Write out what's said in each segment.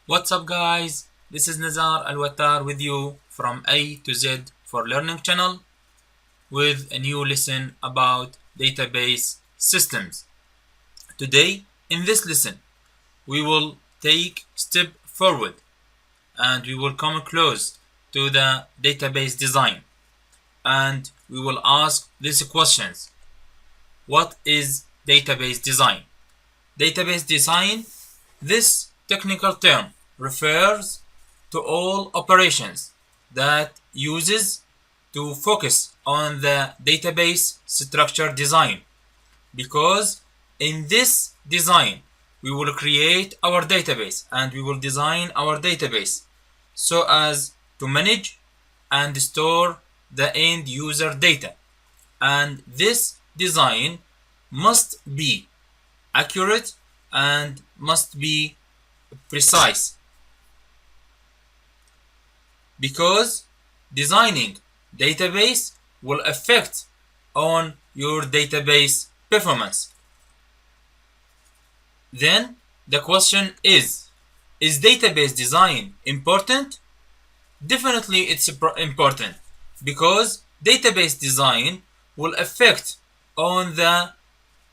What's up guys, this is Nazar Al-Wattar with you from A to Z for Learning channel with a new lesson about database systems. Today in this lesson we will take step forward and we will come close to the database design and we will ask these questions. What is database design? Database design, this technical term refers to all operations that uses to focus on the database structure design, because in this design we will create our database and we will design our database so as to manage and store the end user data, and this design must be accurate and must be precise, because designing database will affect on your database performance. Then the question is database design important? Definitely it's important, because database design will affect on the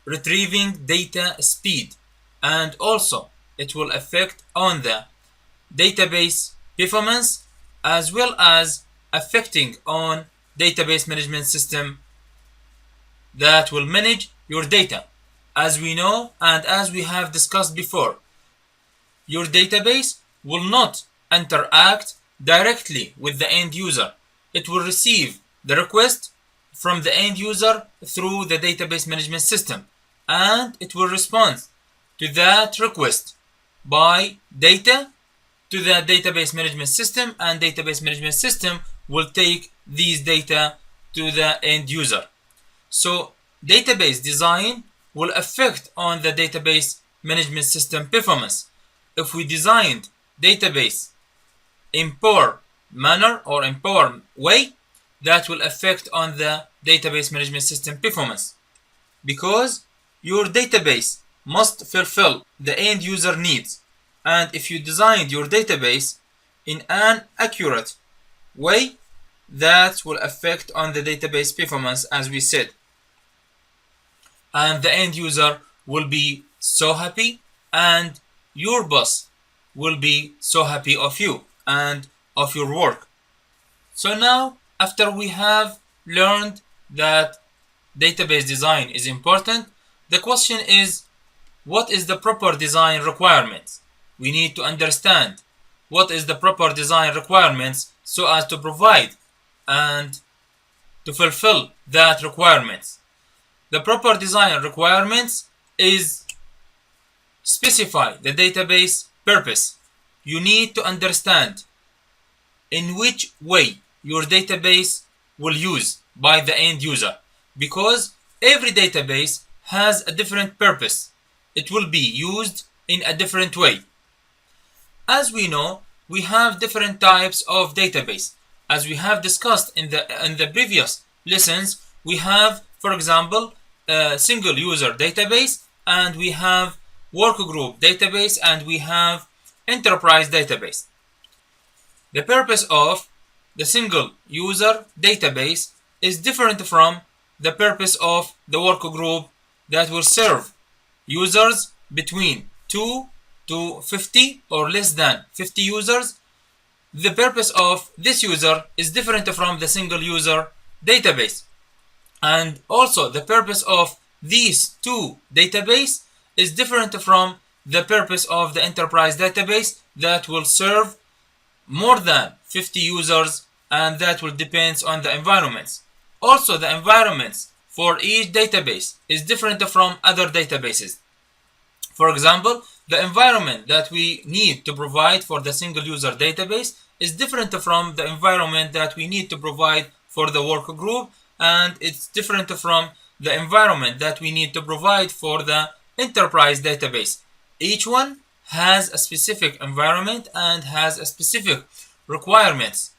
retrieving data speed, and also it will affect on the database performance, as well as affecting on database management system that will manage your data. As we know and as we have discussed before, your database will not interact directly with the end user. It will receive the request from the end user through the database management system, and it will respond to that request by data to the database management system, and database management system will take these data to the end user. So database design will affect on the database management system performance. If we designed database in poor manner or in poor way, that will affect on the database management system performance, because your database must fulfill the end user needs, and if you designed your database in an accurate way, that will affect on the database performance, as we said, and the end user will be so happy, and your boss will be so happy of you and of your work. So now, after we have learned that database design is important, the question is, what is the proper design requirements? We need to understand what is the proper design requirements so as to provide and to fulfill that requirements. The proper design requirements is specify the database purpose. You need to understand in which way your database will use by the end user, because every database has a different purpose. It will be used in a different way. As we know, we have different types of database. As we have discussed in the previous lessons, we have, for example, a single user database, and we have workgroup database, and we have enterprise database. The purpose of the single user database is different from the purpose of the workgroup that will serve users between 2 to 50 or less than 50 users. The purpose of this user is different from the single user database, and also the purpose of these two databases is different from the purpose of the enterprise database that will serve more than 50 users, and that will depend on the environments. Also, the environments for each database is different from other databases. For example, the environment that we need to provide for the single user database is different from the environment that we need to provide for the workgroup, and it's different from the environment that we need to provide for the enterprise database. Each one has a specific environment and has a specific requirements.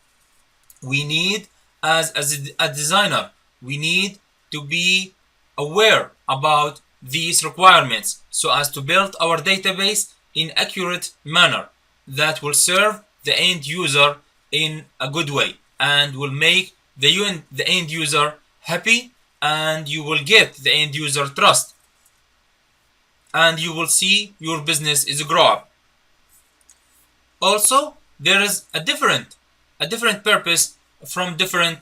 We need, as a designer, we need to be aware about these requirements so as to build our database in accurate manner. that will serve the end user in a good way and will make the end user happy, and you will get the end user trust, and you will see your business is grow up. Also, there is a different purpose from different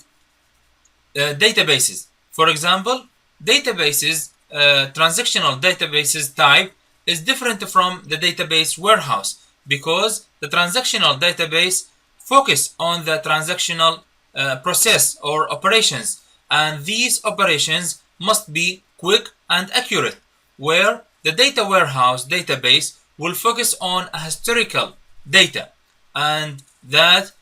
databases. For example, databases, transactional databases type is different from the database warehouse, because the transactional database focus on the transactional process or operations, and these operations must be quick and accurate, where the data warehouse database will focus on a historical data, and that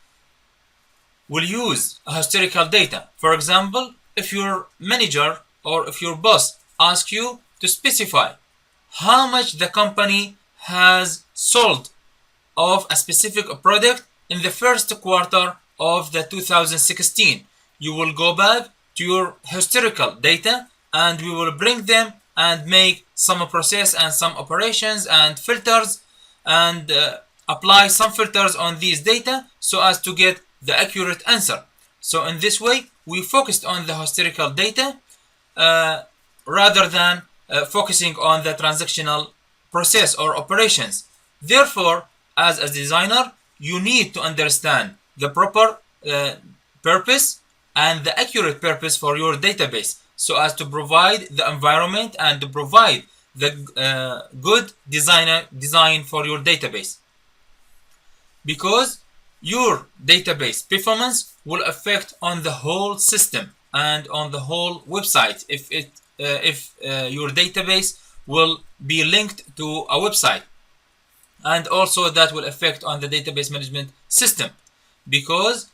will use historical data. For example, if your manager or if your boss asks you to specify how much the company has sold of a specific product in the first quarter of the 2016, you will go back to your historical data, and we will bring them and make some process and some operations and filters, and apply some filters on these data so as to get the accurate answer. So in this way, we focused on the historical data rather than focusing on the transactional process or operations. Therefore, as a designer, you need to understand the proper purpose and the accurate purpose for your database, so as to provide the environment and to provide the good design for your database. Because your database performance will affect on the whole system and on the whole website if your database will be linked to a website, and also that will affect on the database management system, because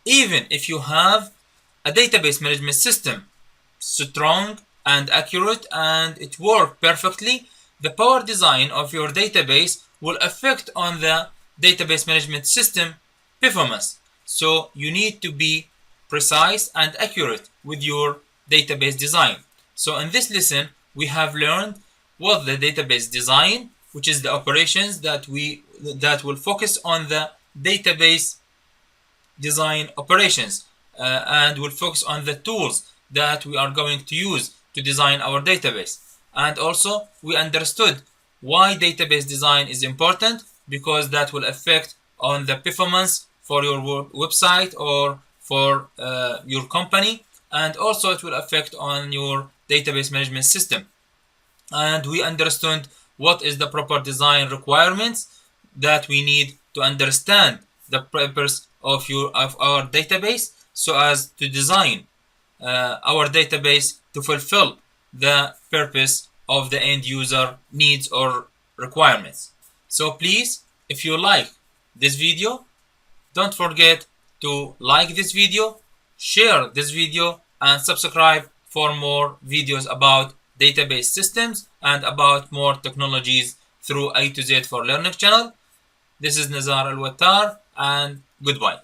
even if you have a database management system strong and accurate and it works perfectly, the power design of your database will affect on the database management system performance. So you need to be precise and accurate with your database design. So in this lesson, we have learned what the database design, which is the operations that will focus on the database design operations, and will focus on the tools that we are going to use to design our database. And also we understood why database design is important, because that will affect on the performance for your website or for your company, and also it will affect on your database management system. And we understood what is the proper design requirements that we need to understand the purpose of our database, so as to design our database to fulfill the purpose of the end user needs or requirements. So please, if you like this video, don't forget to like this video, share this video, and subscribe for more videos about database systems and about more technologies through A to Z for Learning channel. This is Nazar Al-Wattar, and goodbye.